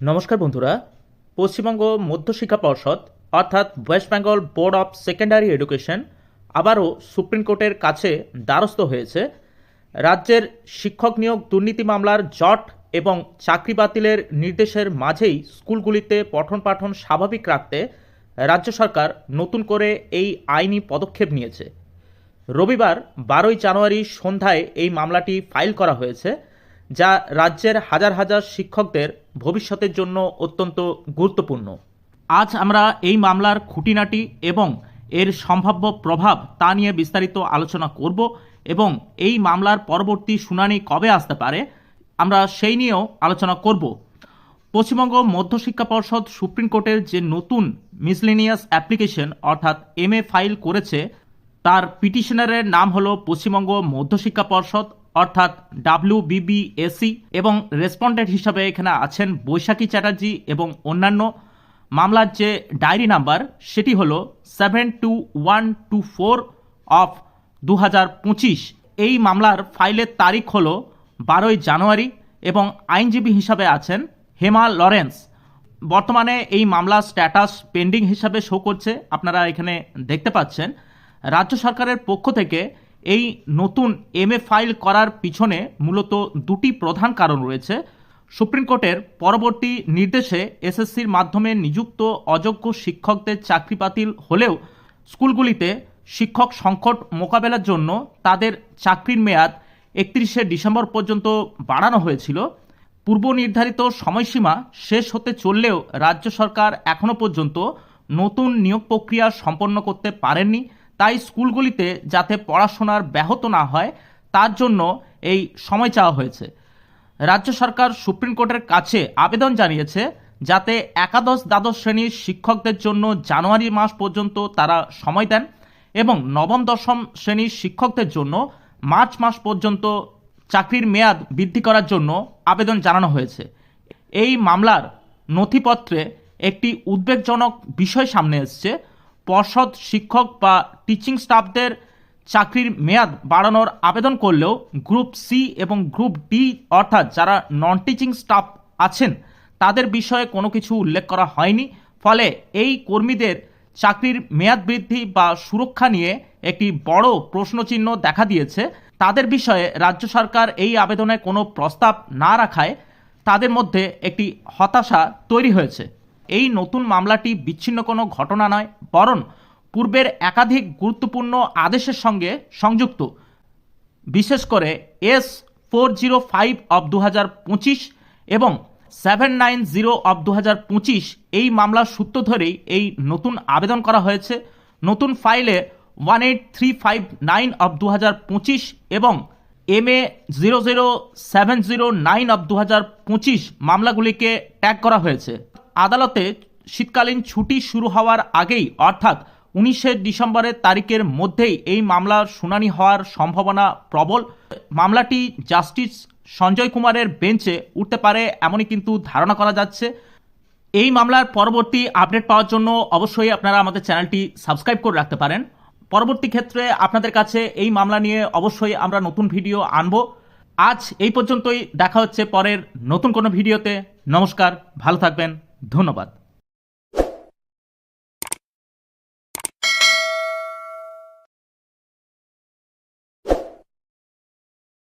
নমস্কার বন্ধুরা। পশ্চিমবঙ্গ মধ্যশিক্ষা পর্ষদ অর্থাৎ West Bengal board of secondary education আবারও সুপ্রিম কোর্টের কাছে দ্বারস্থ হয়েছে। রাজ্যের শিক্ষক নিয়োগ দুর্নীতি মামলার জট এবং চাকরি বাতিলের নির্দেশের মাঝেই স্কুলগুলিতে পঠন পাঠন স্বাভাবিক রাখতে রাজ্য সরকার নতুন করে এই আইনি পদক্ষেপ নিয়েছে। রবিবার 12 জানুয়ারি সন্ধ্যায় এই মামলাটি ফাইল করা হয়েছে, যা রাজ্যের হাজার হাজার শিক্ষকদের ভবিষ্যতের জন্য অত্যন্ত গুরুত্বপূর্ণ। আজ আমরা এই মামলার খুঁটিনাটি এবং এর সম্ভাব্য প্রভাব তা নিয়ে বিস্তারিত আলোচনা করব এবং এই মামলার পরবর্তী শুনানি কবে আসতে পারে আমরা সেই নিয়েও আলোচনা করব। পশ্চিমবঙ্গ মধ্যশিক্ষা পর্ষদ সুপ্রিম কোর্টের যে নতুন মিসলেনিয়াস অ্যাপ্লিকেশন অর্থাৎ MA ফাইল করেছে, তার পিটিশনারের নাম হলো পশ্চিমবঙ্গ মধ্যশিক্ষা পর্ষদ অর্থাৎ WBBSC এবং রেসপন্ডেন্ট হিসাবে এখানে আছেন বৈশাখী চ্যাটার্জি এবং অন্যান্য। মামলার যে ডায়েরি নাম্বার সেটি হলো 72124 অফ 2025। এই মামলার ফাইলের তারিখ হলো 12 জানুয়ারি এবং আইনজীবী হিসাবে আছেন হেমা লরেন্স। বর্তমানে এই মামলার স্ট্যাটাস পেন্ডিং হিসাবে শো করছে, আপনারা এখানে দেখতে পাচ্ছেন। রাজ্য সরকারের পক্ষ থেকে এই নতুন MA ফাইল করার পিছনে মূলত দুটি প্রধান কারণ রয়েছে। সুপ্রিম কোর্টের পরবর্তী নির্দেশে SSCর মাধ্যমে নিযুক্ত অযোগ্য শিক্ষকদের চাকরি বাতিল হলেও স্কুলগুলিতে শিক্ষক সংকট মোকাবেলার জন্য তাদের চাকরির মেয়াদ 31শে ডিসেম্বর পর্যন্ত বাড়ানো হয়েছিল। পূর্ব নির্ধারিত সময়সীমা শেষ হতে চললেও রাজ্য সরকার এখনও পর্যন্ত নতুন নিয়োগ প্রক্রিয়া সম্পন্ন করতে পারেননি। তাই স্কুলগুলিতে যাতে পড়াশোনার ব্যাহত না হয় তার জন্য এই সময় চাওয়া হয়েছে। রাজ্য সরকার সুপ্রিম কোর্টের কাছে আবেদন জানিয়েছে যাতে একাদশ দ্বাদশ শ্রেণীর শিক্ষকদের জন্য জানুয়ারি মাস পর্যন্ত তারা সময় দেন এবং নবম দশম শ্রেণীর শিক্ষকদের জন্য মার্চ মাস পর্যন্ত চাকরির মেয়াদ বৃদ্ধি করার জন্য আবেদন জানানো হয়েছে। এই মামলার নথিপত্রে একটি উদ্বেগজনক বিষয় সামনে এসছে। পর্ষদ শিক্ষক বা টিচিং স্টাফদের চাকরির মেয়াদ বাড়ানোর আবেদন করলেও গ্রুপ সি এবং গ্রুপ ডি অর্থাৎ যারা নন টিচিং স্টাফ আছেন তাদের বিষয়ে কোনো কিছু উল্লেখ করা হয়নি। ফলে এই কর্মীদের চাকরির মেয়াদ বৃদ্ধি বা সুরক্ষা নিয়ে একটি বড় প্রশ্নচিহ্ন দেখা দিয়েছে। তাদের বিষয়ে রাজ্য সরকার এই আবেদনে কোনো প্রস্তাব না রাখায় তাদের মধ্যে একটি হতাশা তৈরি হয়েছে। এই নতুন মামলাটি বিচ্ছিন্ন কোনো ঘটনা নয়, বরং পূর্বের একাধিক গুরুত্বপূর্ণ আদেশের সঙ্গে সংযুক্ত। বিশেষ করে S405 অব 2025 এবং 790 অব 2025 এই মামলার সূত্র ধরেই এই নতুন আবেদন করা হয়েছে। নতুন ফাইলে 18359 অব 2025 এবং MA 00709 অব 2025 মামলাগুলিকে ট্যাগ করা হয়েছে। আদালতে শীতকালীন ছুটি শুরু হওয়ার আগেই অর্থাৎ 19শে ডিসেম্বরের তারিখের মধ্যেই এই মামলার শুনানি হওয়ার সম্ভাবনা প্রবল। মামলাটি জাস্টিস সঞ্জয় কুমারের বেঞ্চে উঠতে পারে এমনই কিন্তু ধারণা করা যাচ্ছে। এই মামলার পরবর্তী আপডেট পাওয়ার জন্য অবশ্যই আপনারা আমাদের চ্যানেলটি সাবস্ক্রাইব করে রাখতে পারেন। পরবর্তী ক্ষেত্রে আপনাদের কাছে এই মামলা নিয়ে অবশ্যই আমরা নতুন ভিডিও আনব। আজ এই পর্যন্তই, দেখা হচ্ছে পরের নতুন কোনো ভিডিওতে। নমস্কার, ভালো থাকবেন, ধন্যবাদ।